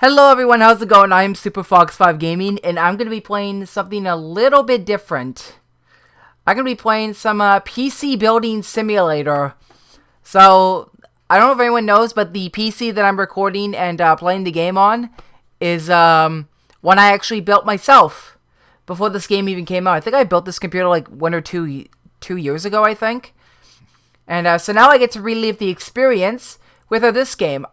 Hello everyone, how's it going? I'm SuperFox5 Gaming, and I'm going to be playing something a little bit different. I'm going to be playing some PC Building Simulator. So, I don't know if anyone knows, but the PC that I'm recording and playing the game on is one I actually built myself before this game even came out. I think I built this computer like 1 or 2 years ago, I think. And so now I get to relive the experience with this game.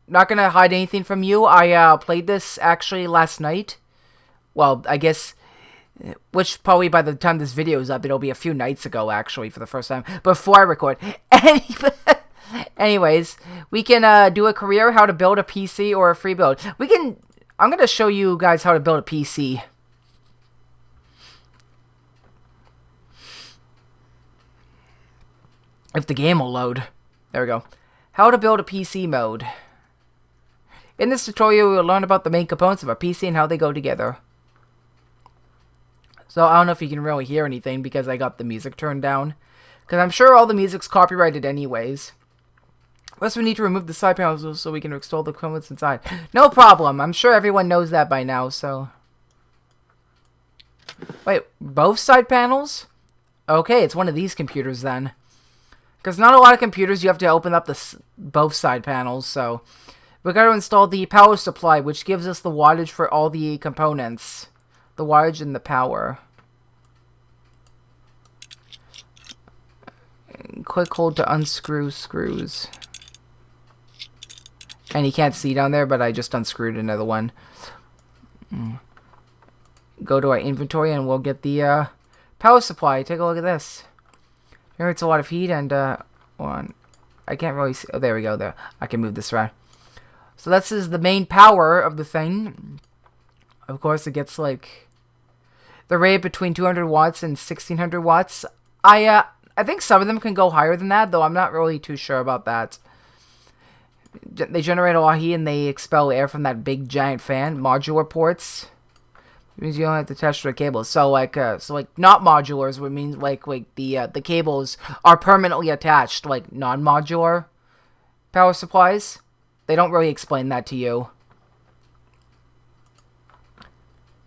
Not gonna hide anything from you. I played this actually last night. Well, I guess, which probably by the time this video is up, it'll be a few nights ago actually for the first time before I record. Anyways, we can do a career, how to build a PC or a free build. I'm gonna show you guys how to build a PC. If the game will load. There we go. How to build a PC mode. In this tutorial, we will learn about the main components of a PC and how they go together. So, I don't know if you can really hear anything because I got the music turned down. Because I'm sure all the music's copyrighted anyways. First, we need to remove the side panels so we can install the components inside. No problem. I'm sure everyone knows that by now, so... Wait, both side panels? Okay, it's one of these computers then. Because not a lot of computers you have to open up both side panels, so... We got to install the power supply, which gives us the wattage for all the components. The wattage and the power. Quick hold to unscrew screws. And you can't see down there, but I just unscrewed another one. Go to our inventory and we'll get the power supply. Take a look at this. Here it's a lot of heat and I can't really see. Oh, there we go. There, I can move this around. So this is the main power of the thing. Of course, it gets like the rate between 200 watts and 1600 watts. I think some of them can go higher than that, though I'm not really too sure about that. They generate a lot of heat and they expel air from that big giant fan. Modular ports. It means you don't have to attach to the cables. So like not modulars would mean like the cables are permanently attached, like non-modular power supplies. They don't really explain that to you.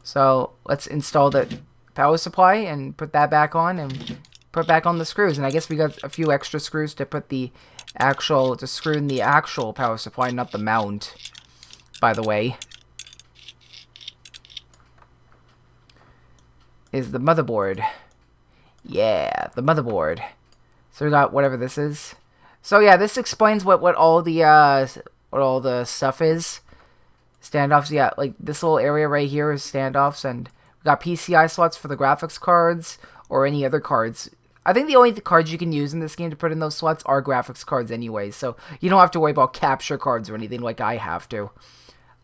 So let's install the power supply and put that back on and put back on the screws. And I guess we got a few extra screws to put to screw in the actual power supply, not the mount, by the way. Is the motherboard. Yeah, the motherboard. So we got whatever this is. So yeah, this explains what all the stuff is. Standoffs, yeah, like this little area right here is standoffs, and we got PCI slots for the graphics cards or any other cards. I think the only cards you can use in this game to put in those slots are graphics cards anyway, so you don't have to worry about capture cards or anything like I have to.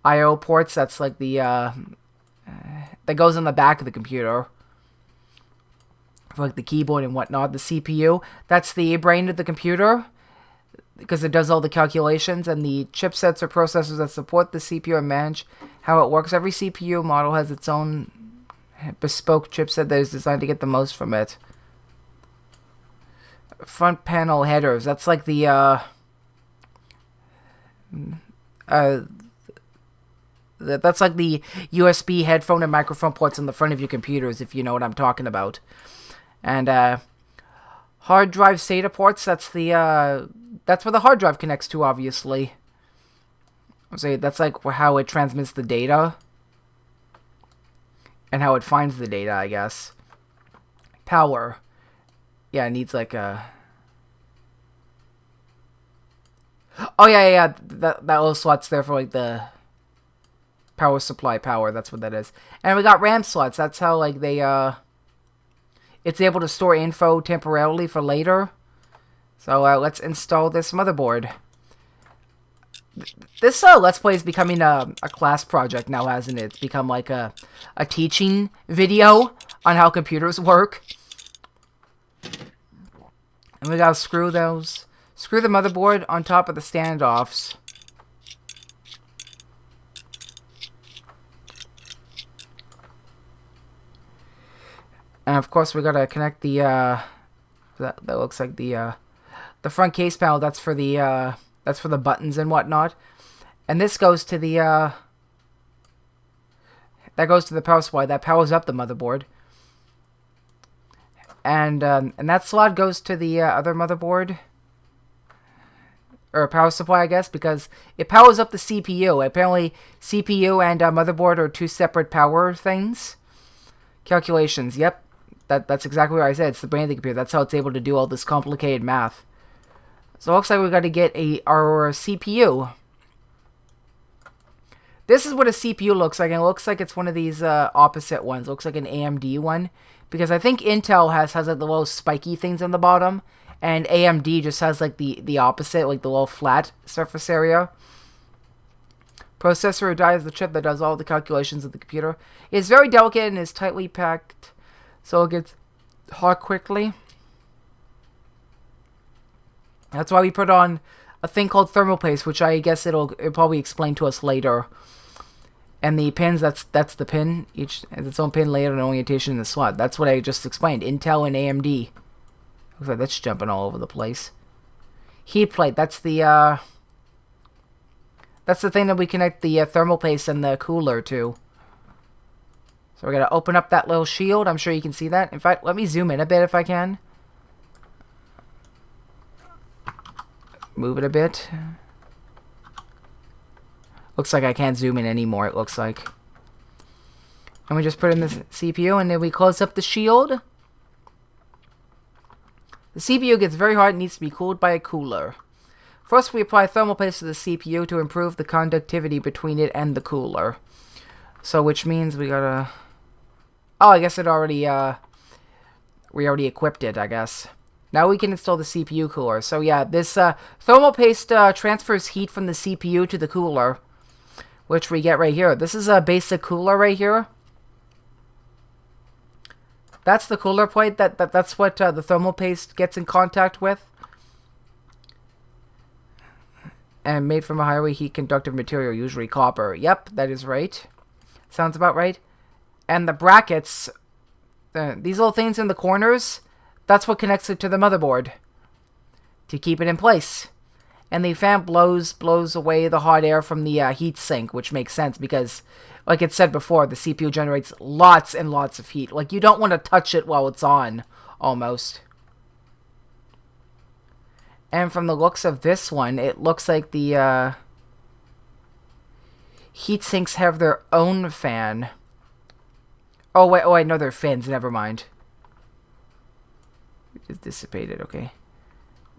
I/O ports, that's like the that goes on the back of the computer for like the keyboard and whatnot. The CPU, that's the brain of the computer, because it does all the calculations, and the chipsets or processors that support the CPU and manage how it works. Every CPU model has its own bespoke chipset that is designed to get the most from it. Front panel headers, that's like the that's like the USB headphone and microphone ports on the front of your computers, if you know what I'm talking about. And hard drive SATA ports, that's where the hard drive connects to, obviously. So that's like how it transmits the data. And how it finds the data, I guess. Power. Yeah, it needs like a... Oh, yeah. That little slot's there for like the power supply power. That's what that is. And we got RAM slots. That's how like they, it's able to store info temporarily for later. So let's install this motherboard. This Let's Play is becoming a class project now, hasn't it? It's become like a teaching video on how computers work. And we gotta screw the motherboard on top of the standoffs. And of course we gotta connect the that looks like the front case panel. That's for the buttons and whatnot. And this goes to the, that goes to the power supply. That powers up the motherboard. And that slot goes to the other motherboard. Or power supply, I guess, because it powers up the CPU. Apparently, CPU and motherboard are two separate power things. Calculations, yep. That's exactly what I said. It's the brain of the computer. That's how it's able to do all this complicated math. So it looks like we got to get our CPU. This is what a CPU looks like, and it looks like it's one of these opposite ones. It looks like an AMD one. Because I think Intel has like the little spiky things on the bottom. And AMD just has like the opposite, like the little flat surface area. Processor die is the chip that does all the calculations of the computer. It's very delicate and is tightly packed, so it gets hot quickly. That's why we put on a thing called thermal paste, which I guess it'll probably explain to us later. And the pins, that's the pin. Each has its own pin layout and orientation in the slot. That's what I just explained. Intel and AMD. Looks like that's jumping all over the place. Heat plate, that's the thing that we connect the thermal paste and the cooler to. So we're going to open up that little shield. I'm sure you can see that. In fact, let me zoom in a bit if I can. Move it a bit. Looks like I can't zoom in anymore, it looks like. And we just put in the CPU and then we close up the shield. The CPU gets very hot and needs to be cooled by a cooler. First, we apply thermal paste to the CPU to improve the conductivity between it and the cooler. So, which means we gotta... Oh, I guess it already, we already equipped it, I guess. Now we can install the CPU cooler. So, yeah, this thermal paste transfers heat from the CPU to the cooler, which we get right here. This is a basic cooler right here. That's the cooler plate. That's what the thermal paste gets in contact with. And made from a highly heat conductive material, usually copper. Yep, that is right. Sounds about right. And the brackets, these little things in the corners, that's what connects it to the motherboard to keep it in place. And the fan blows away the hot air from the heat sink, which makes sense because, like it said before, the CPU generates lots and lots of heat. Like, you don't want to touch it while it's on, almost. And from the looks of this one, it looks like the heat sinks have their own fan. Oh, wait, no, they're fins. Never mind. It just dissipated, okay.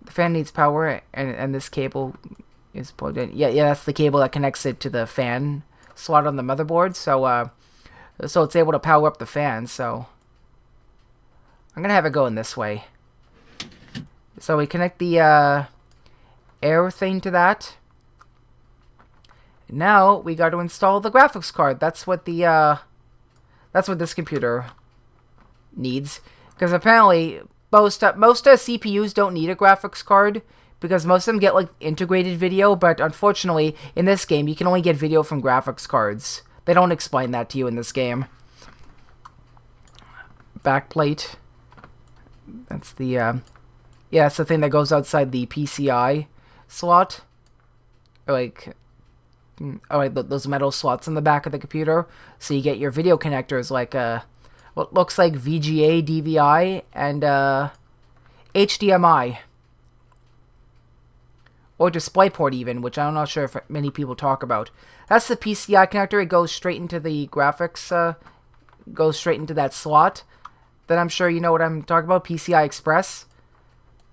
The fan needs power, and this cable is plugged in. Yeah, that's the cable that connects it to the fan slot on the motherboard. So, so it's able to power up the fan. So, I'm gonna have it going this way. So we connect the air thing to that. Now we got to install the graphics card. That's what this computer needs, because apparently most CPUs don't need a graphics card because most of them get like integrated video, but unfortunately in this game you can only get video from graphics cards. They don't explain that to you in this game. Backplate. That's the yeah, it's the thing that goes outside the PCI slot. Like, those metal slots in the back of the computer. So you get your video connectors like what looks like VGA, DVI, and HDMI. Or DisplayPort even, which I'm not sure if many people talk about. That's the PCI connector. It goes straight into the graphics, goes straight into that slot. Then I'm sure you know what I'm talking about, PCI Express.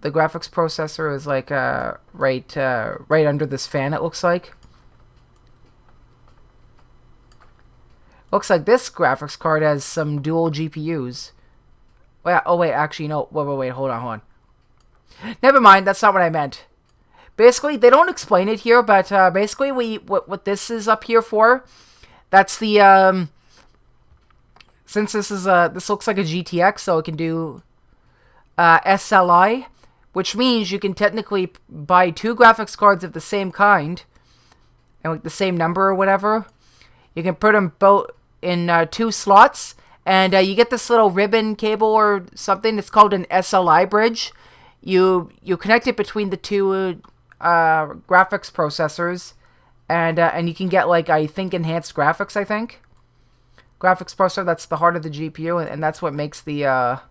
The graphics processor is like right under this fan, it looks like. Looks like this graphics card has some dual GPUs. Oh wait, actually no. Wait, hold on. Never mind, that's not what I meant. Basically, they don't explain it here, but basically what this is up here for, that's the since this is this looks like a GTX, so it can do SLI. Which means you can technically buy two graphics cards of the same kind, and like the same number or whatever. You can put them both in two slots, and you get this little ribbon cable or something. It's called an SLI bridge. You connect it between the two graphics processors, And you can get, like, I think enhanced graphics, I think. Graphics processor, that's the heart of the GPU, and that's what makes the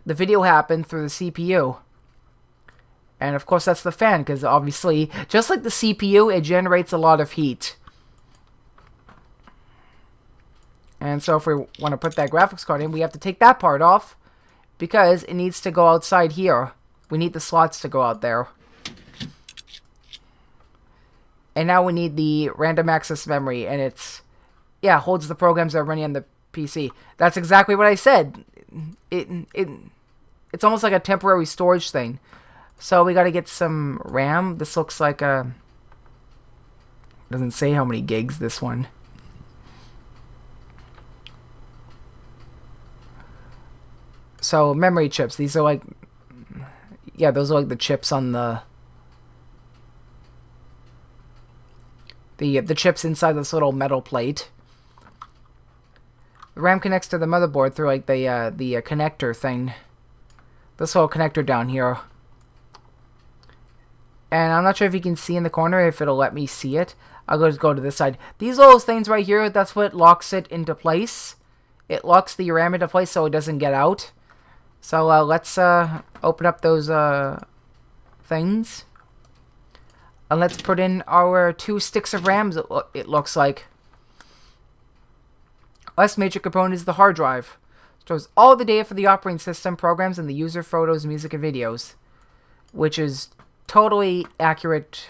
video happen through the CPU. And of course that's the fan, because obviously, just like the CPU, it generates a lot of heat. And so if we want to put that graphics card in, we have to take that part off, because it needs to go outside here. We need the slots to go out there. And now we need the random access memory, and it's, yeah, holds the programs that are running on the PC. That's exactly what I said. It's almost like a temporary storage thing. So we got to get some RAM. This looks like a... Doesn't say how many gigs this one. So memory chips. These are like... Yeah, those are like the chips on the chips inside this little metal plate. The RAM connects to the motherboard through like the connector thing. This little connector down here. And I'm not sure if you can see in the corner, if it'll let me see it. I'll just go to this side. These little things right here, that's what locks it into place. It locks the RAM into place so it doesn't get out. So let's open up those things. And let's put in our 2 sticks of RAMs, it looks like. Last major component is the hard drive. Stores all the data for the operating system, programs, and the user photos, music, and videos. Which is totally accurate.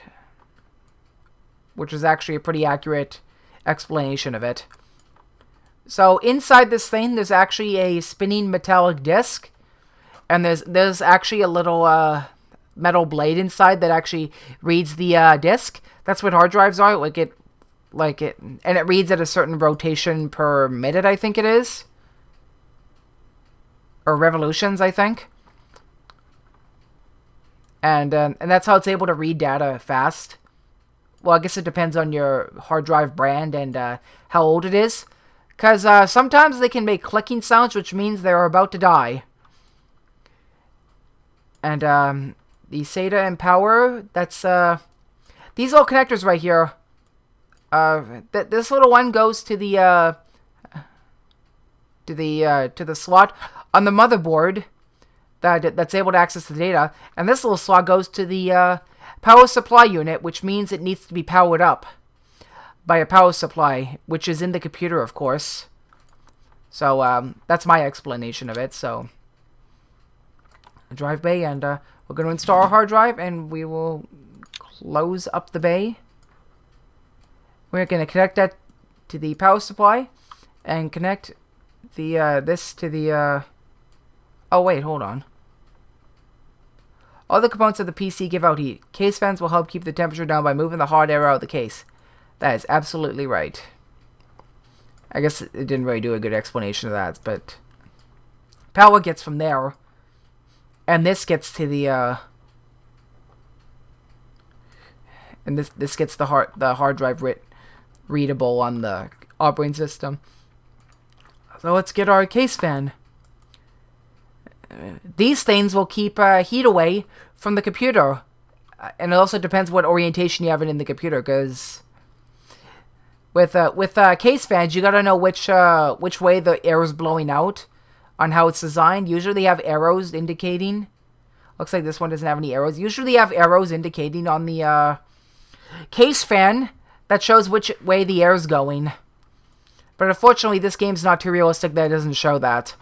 Which is actually a pretty accurate explanation of it. So inside this thing, there's actually a spinning metallic disc. And there's actually a little metal blade inside that actually reads the disc. That's what hard drives are. And it reads at a certain rotation per minute, I think it is. Or revolutions, I think. And that's how it's able to read data fast. Well, I guess it depends on your hard drive brand and how old it is. Because sometimes they can make clicking sounds, which means they're about to die. And the SATA and power, that's these little connectors right here. This little one goes to the slot on the motherboard that's able to access the data, and this little slot goes to the power supply unit, which means it needs to be powered up by a power supply, which is in the computer, of course. So that's my explanation of it. So drive bay, and we're going to install our hard drive, and we will close up the bay. We're going to connect that to the power supply and connect the this to the oh wait, hold on. All the components of the PC give out heat. Case fans will help keep the temperature down by moving the hot air out of the case. That is absolutely right. I guess it didn't really do a good explanation of that, but power gets from there. And this gets to the and this gets the hard drive readable on the operating system. So let's get our case fan. These things will keep heat away from the computer, and it also depends what orientation you have it in the computer. Because with case fans, you gotta know which way the air is blowing out. On how it's designed. Usually they have arrows indicating. Looks like this one doesn't have any arrows. Usually they have arrows indicating on the case fan that shows which way the air is going. But unfortunately this game's not too realistic that it doesn't show that.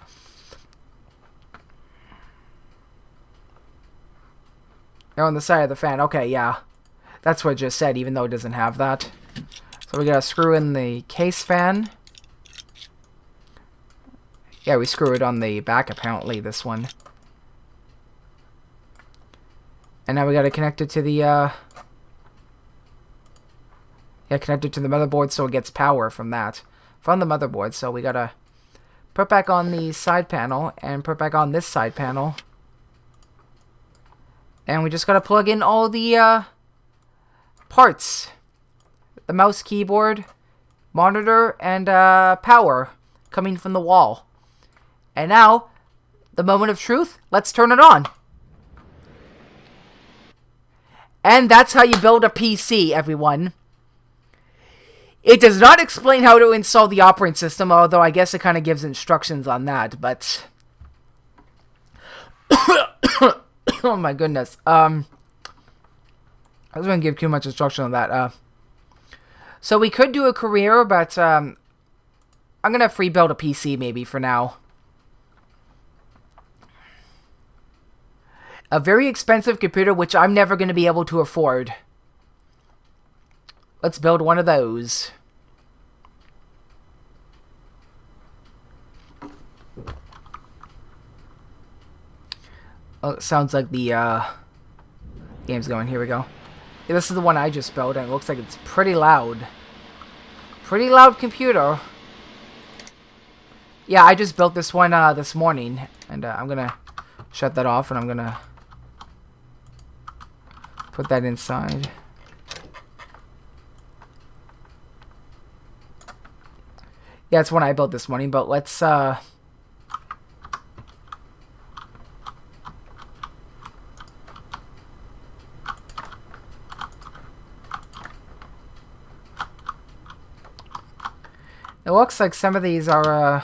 Oh, on the side of the fan. Okay, yeah. That's what it just said, even though it doesn't have that. So we gotta screw in the case fan. Yeah, we screw it on the back, apparently, this one. And now we gotta connect it to the, yeah, connect it to the motherboard so it gets power from that. From the motherboard, so we gotta put back on the side panel, and put back on this side panel. And we just gotta plug in all the, parts. The mouse, keyboard, monitor, and, power coming from the wall. And now, the moment of truth, let's turn it on. And that's how you build a PC, everyone. It does not explain how to install the operating system, although I guess it kind of gives instructions on that, but... oh my goodness. I was going to give too much instruction on that. So we could do a career, but I'm going to free build a PC maybe for now. A very expensive computer, which I'm never going to be able to afford. Let's build one of those. Oh, it sounds like the game's going. Here we go. Yeah, this is the one I just built, and it looks like it's pretty loud. Pretty loud computer. Yeah, I just built this one this morning, and I'm going to shut that off, and I'm going to put that inside. Yeah, it's one I built this morning, but let's, It looks like some of these are,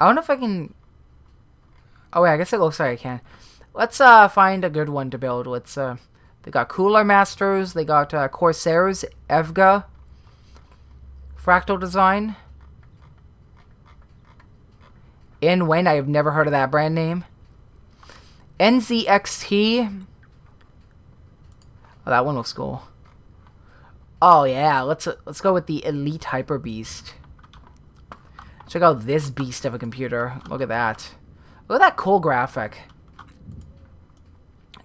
I don't know if I can... Oh, wait, I guess it looks like I can. Let's find a good one to build. Let's they got Cooler Masters, they got Corsairs, Evga, Fractal Design, Inwen, I have never heard of that brand name. NZXT. Oh, that one looks cool. Oh yeah, let's go with the Elite Hyper Beast. Check out this beast of a computer. Look at that. Look at that cool graphic.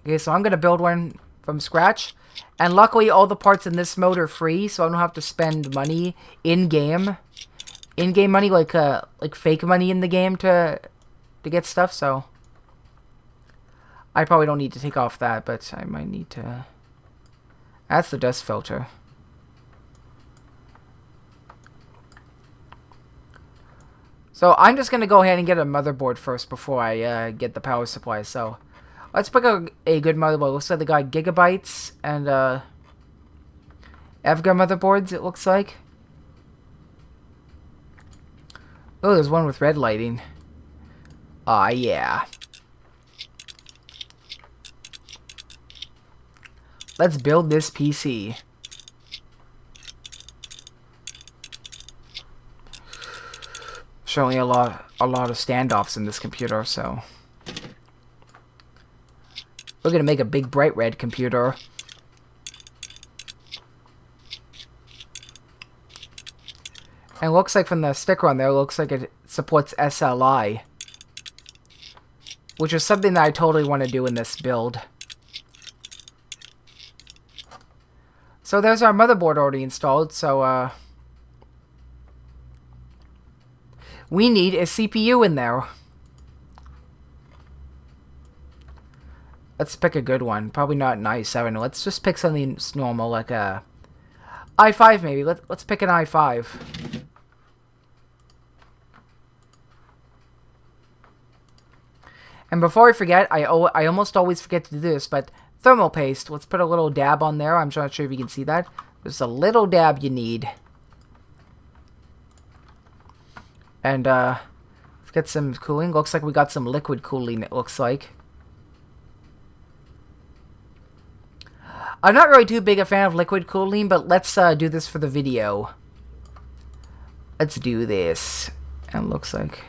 Okay, so I'm going to build one from scratch. And luckily, all the parts in this mode are free, so I don't have to spend money in-game. In-game money, like fake money in the game to get stuff, so... I probably don't need to take off that, but I might need to... That's the dust filter. So I'm just going to go ahead and get a motherboard first before I get the power supply, so... Let's pick a good motherboard. Looks like they got Gigabytes and Evga motherboards, it looks like. Oh, there's one with red lighting. Ah, yeah. Let's build this PC. Showing a lot of standoffs in this computer, so... We're going to make a big bright red computer. And it looks like from the sticker on there, it looks like it supports SLI. Which is something that I totally want to do in this build. So there's our motherboard already installed, so we need a CPU in there. Let's pick a good one. Probably not an i7. Let's just pick something normal, like a i5 maybe. Let's pick an i5. And before I forget, I almost always forget to do this, but thermal paste. Let's put a little dab on there. I'm not sure if you can see that. There's a little dab you need. And let's get some cooling. Looks like we got some liquid cooling, it looks like. I'm not really too big a fan of liquid cooling, but let's do this for the video. Let's do this. And it looks like...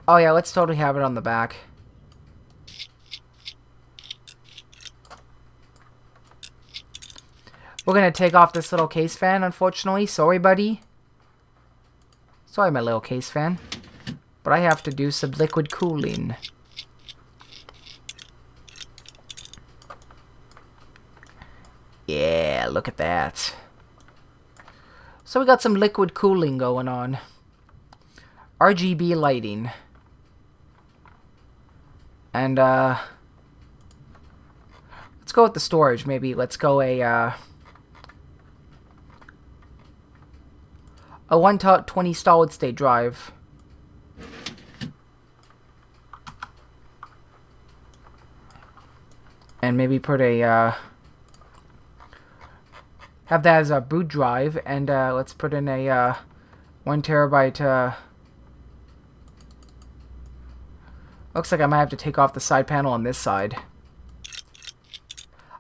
Oh yeah, let's totally have it on the back. We're gonna take off this little case fan, unfortunately. Sorry, buddy. Sorry, my little case fan. But I have to do some liquid cooling. Yeah, look at that. So we got some liquid cooling going on. RGB lighting. And, let's go go with the storage. Maybe let's go a 120 solid state drive. And maybe put a have that as a boot drive, and let's put in a 1 terabyte. Looks like I might have to take off the side panel on this side.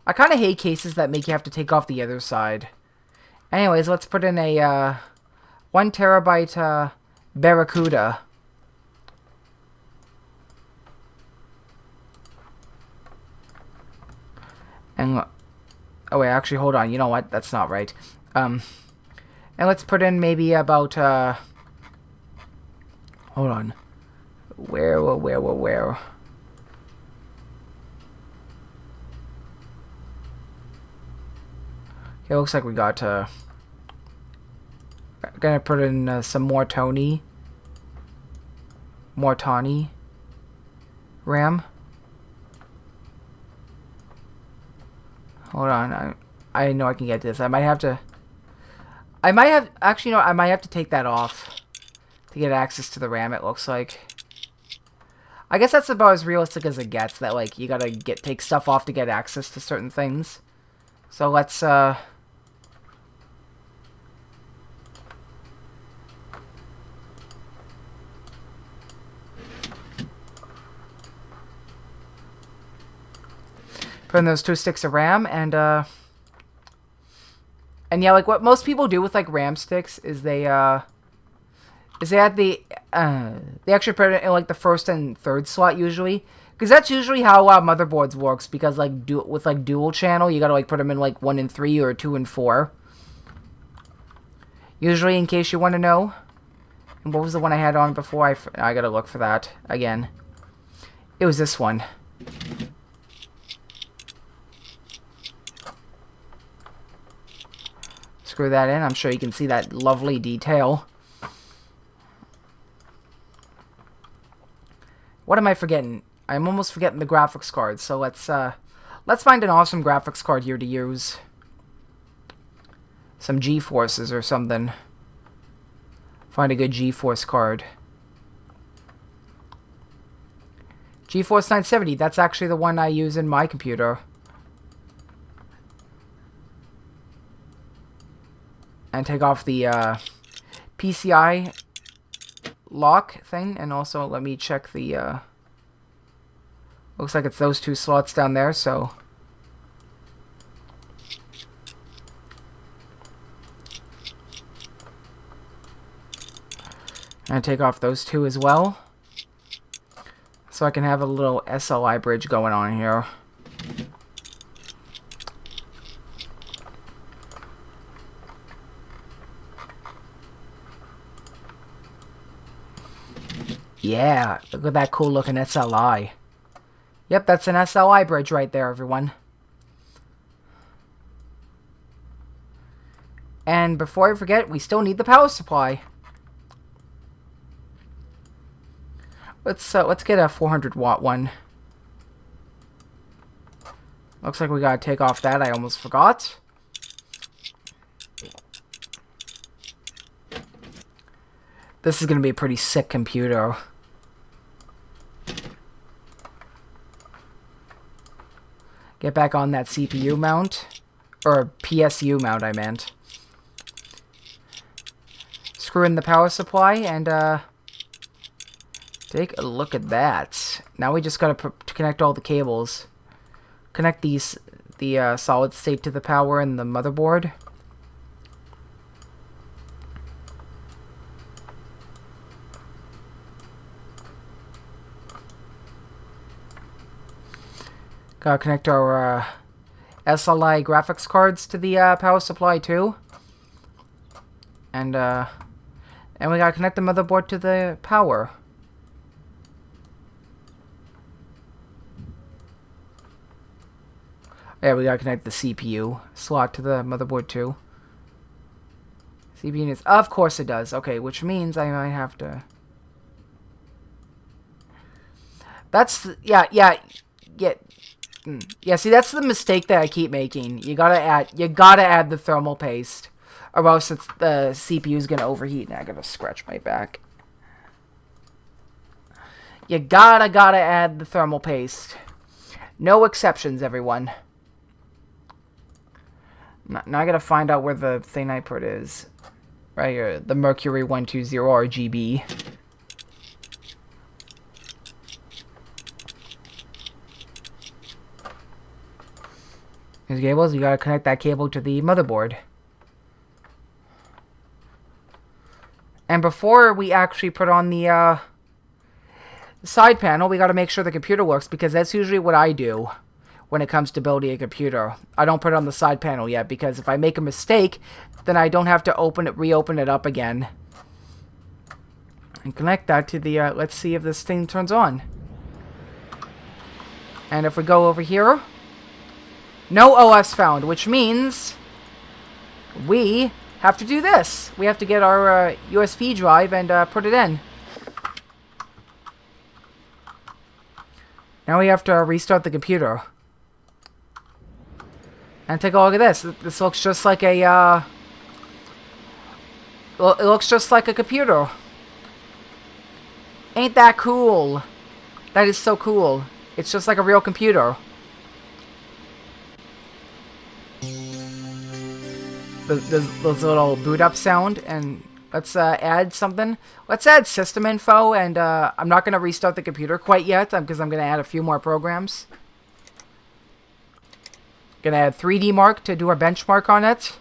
I kind of hate cases that make you have to take off the other side. Anyways, let's put in a 1 terabyte Barracuda. And oh wait, actually, hold on. You know what? That's not right. And let's put in maybe about hold on. Where? Okay, looks like we got gonna put in some more Tawny RAM. Hold on, I know I can get this. I might have actually, no, I might have to take that off to get access to the RAM, it looks like. I guess that's about as realistic as it gets, that, like, you gotta take stuff off to get access to certain things. So let's, put in those 2 sticks of RAM, and yeah, like, what most people do with, like, RAM sticks is they add they actually put it in, like, the first and third slot, usually. Because that's usually how motherboards works, because, like, with, like, dual channel, you gotta, like, put them in, like, 1 and 3 or 2 and 4. Usually, in case you want to know. And what was the one I had on before? I gotta look for that again. It was this one. Screw that in. I'm sure you can see that lovely detail. What am I forgetting? I'm almost forgetting the graphics card. So let's find an awesome graphics card here to use. Some GeForces or something. Find a good GeForce card. GeForce 970. That's actually the one I use in my computer. And take off the PCI lock thing, and also let me check the looks like it's those 2 slots down there, so and take off those 2 as well, so I can have a little SLI bridge going on here. Yeah, look at that cool looking SLI. Yep, that's an SLI bridge right there, everyone. And before I forget, we still need the power supply. Let's get a 400 watt one. Looks like we gotta take off that. I almost forgot. This is gonna be a pretty sick computer. Get back on that CPU mount. Or PSU mount, I meant. Screw in the power supply, and take a look at that. Now we just gotta connect all the cables. Connect the solid state to the power and the motherboard. Gotta connect our SLI graphics cards to the power supply too. And we gotta connect the motherboard to the power. Yeah, we gotta connect the CPU slot to the motherboard too. CPU units, of course it does. Okay, which means I might have to. That's yeah. Yeah, see, that's the mistake that I keep making. You gotta add the thermal paste, or else the CPU's gonna overheat. And I gotta scratch my back. You gotta add the thermal paste. No exceptions, everyone. Now I gotta find out where the thing I put is. Right here, the Mercury 120 RGB. Here's cables. You gotta connect that cable to the motherboard. And before we actually put on the side panel, we gotta make sure the computer works, because that's usually what I do when it comes to building a computer. I don't put it on the side panel yet, because if I make a mistake, then I don't have to reopen it up again. And connect that to the, let's see if this thing turns on. And if we go over here, no OS found, which means we have to do this. We have to get our USB drive and put it in. Now we have to restart the computer. And take a look at this. This looks just like a, well, it looks just like a computer. Ain't that cool? That is so cool. It's just like a real computer. Those little boot up sound, and let's add something. Let's add system info, and I'm not going to restart the computer quite yet, because I'm going to add a few more programs. Going to add 3D Mark to do a benchmark on it.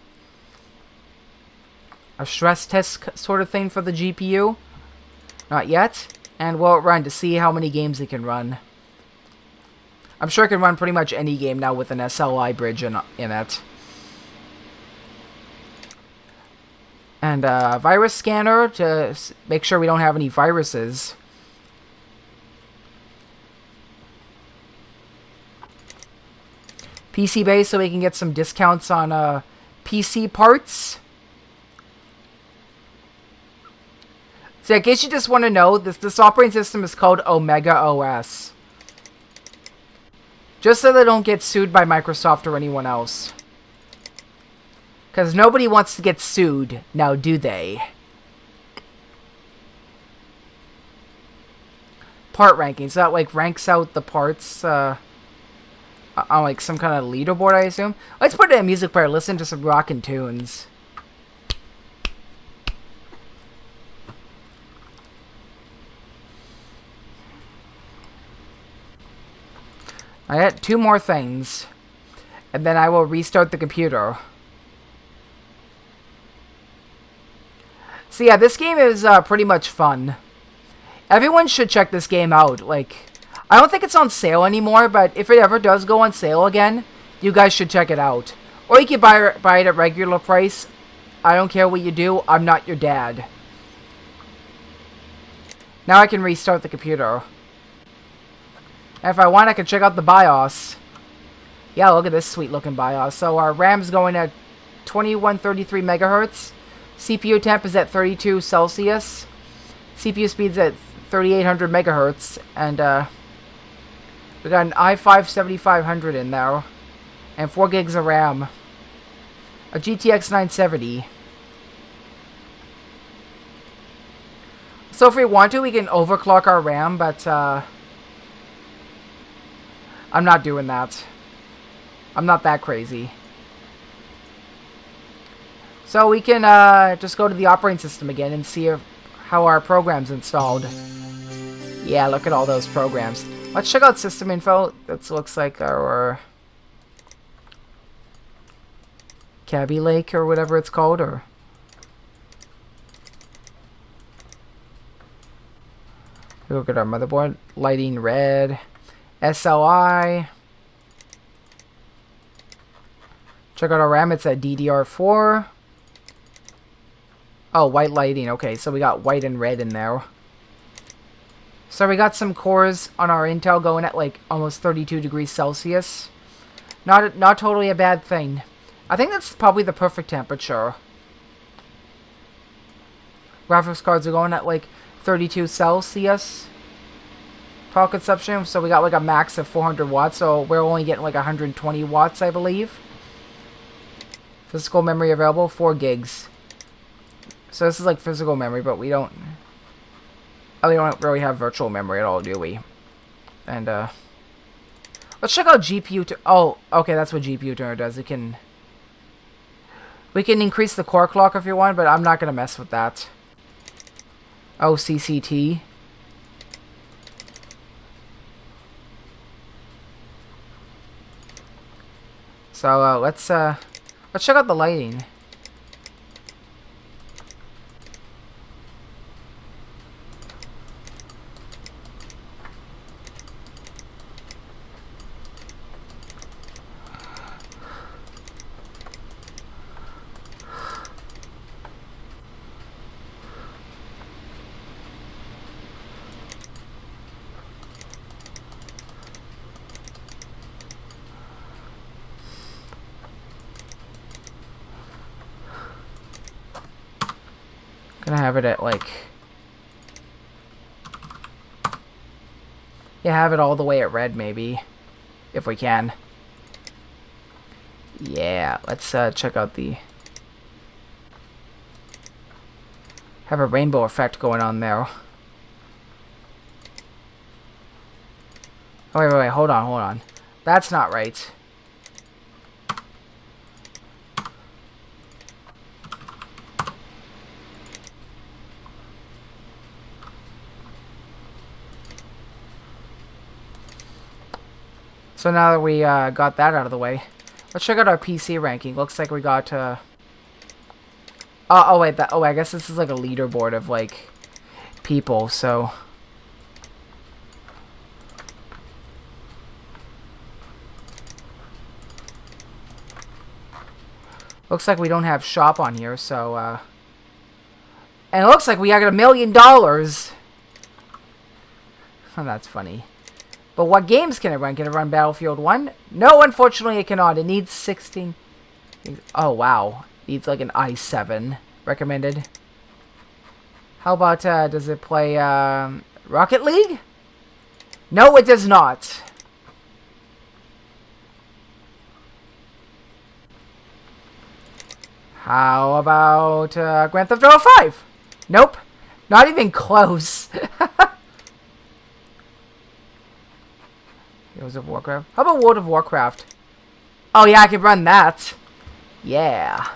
A stress test sort of thing for the GPU. Not yet. And we'll run to see how many games it can run. I'm sure it can run pretty much any game now with an SLI bridge in it. And a virus scanner to make sure we don't have any viruses. PC base so we can get some discounts on PC parts. So in case you just want to know, this operating system is called Omega OS. Just so they don't get sued by Microsoft or anyone else. Because nobody wants to get sued, now do they? Part ranking, so that like ranks out the parts on like some kind of leaderboard, I assume. Let's put it in a music player, listen to some rockin' tunes. I got 2 more things, and then I will restart the computer. So yeah, this game is pretty much fun. Everyone should check this game out. Like, I don't think it's on sale anymore, but if it ever does go on sale again, you guys should check it out. Or you can buy it at regular price. I don't care what you do, I'm not your dad. Now I can restart the computer. And if I want, I can check out the BIOS. Yeah, look at this sweet looking BIOS. So our RAM's going at 2133 megahertz. CPU temp is at 32 Celsius. CPU speed's at 3800 megahertz. And we got an i5 7500 in there. And 4 gigs of RAM. A GTX 970. So if we want to, we can overclock our RAM, but I'm not doing that. I'm not that crazy. So we can just go to the operating system again and see how our program's installed. Yeah, look at all those programs. Let's check out system info. That looks like our Kaby Lake or whatever it's called, or look at our motherboard. Lighting red. SLI. Check out our RAM. It's at DDR4. Oh, white lighting. Okay, so we got white and red in there. So we got some cores on our Intel going at like almost 32 degrees Celsius. Not totally a bad thing. I think that's probably the perfect temperature. Graphics cards are going at like 32 Celsius. power consumption. So we got like a max of 400 watts. So we're only getting like 120 watts, I believe. Physical memory available, 4 gigs. So this is like physical memory, but we don't... Oh, we don't really have virtual memory at all, do we? And, let's check out GPU... Oh, okay, that's what GPU tuner does. It can... We can increase the core clock if you want, but I'm not going to mess with that. Oh, CCT. So, let's check out the lighting. Gonna have it at like... Yeah, have it all the way at red maybe. If we can. Yeah, let's check out the... Have a rainbow effect going on there. Oh, wait, hold on. That's not right. So now that we got that out of the way, let's check out our PC ranking. Looks like we got... oh, wait, I guess this is like a leaderboard of, like, people, so... Looks like we don't have shop on here, so, And it looks like we got $1 million! Oh, that's funny. But what games can it run? Can it run Battlefield 1? No, unfortunately it cannot. It needs 16... Oh, wow. Needs like an i7 recommended. How about, does it play, Rocket League? No, it does not. How about, Grand Theft Auto 5? Nope. Not even close. Heroes of Warcraft. How about World of Warcraft? Oh yeah, I can run that. Yeah.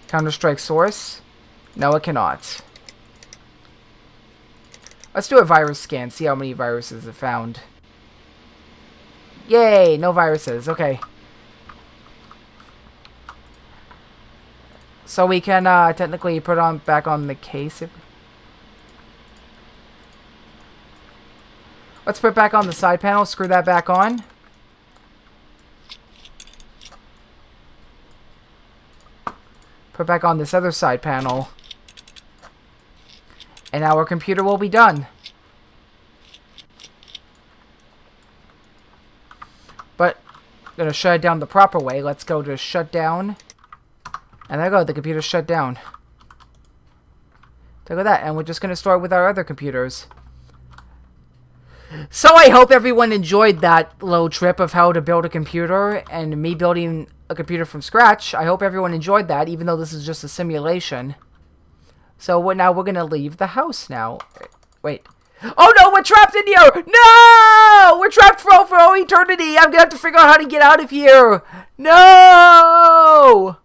Counter-Strike Source? No, it cannot. Let's do a virus scan, see how many viruses it found. Yay, no viruses. Okay. So we can technically put on back on the case if... Let's put it back on the side panel, screw that back on. Put back on this other side panel. And our computer will be done. But, I'm going to shut it down the proper way. Let's go to shutdown. And there you go, the computer shut down. Look at that, and we're just going to start with our other computers. So I hope everyone enjoyed that little trip of how to build a computer and me building a computer from scratch. I hope everyone enjoyed that, even though this is just a simulation. So now we're going to leave the house now. Wait. Oh no, we're trapped in here! No! We're trapped for all eternity! I'm going to have to figure out how to get out of here! No!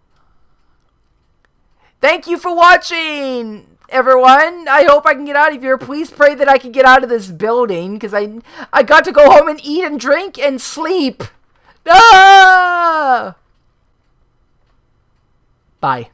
Thank you for watching! Everyone, I hope I can get out of here. Please pray that I can get out of this building, because I got to go home and eat and drink and sleep. Ah! Bye.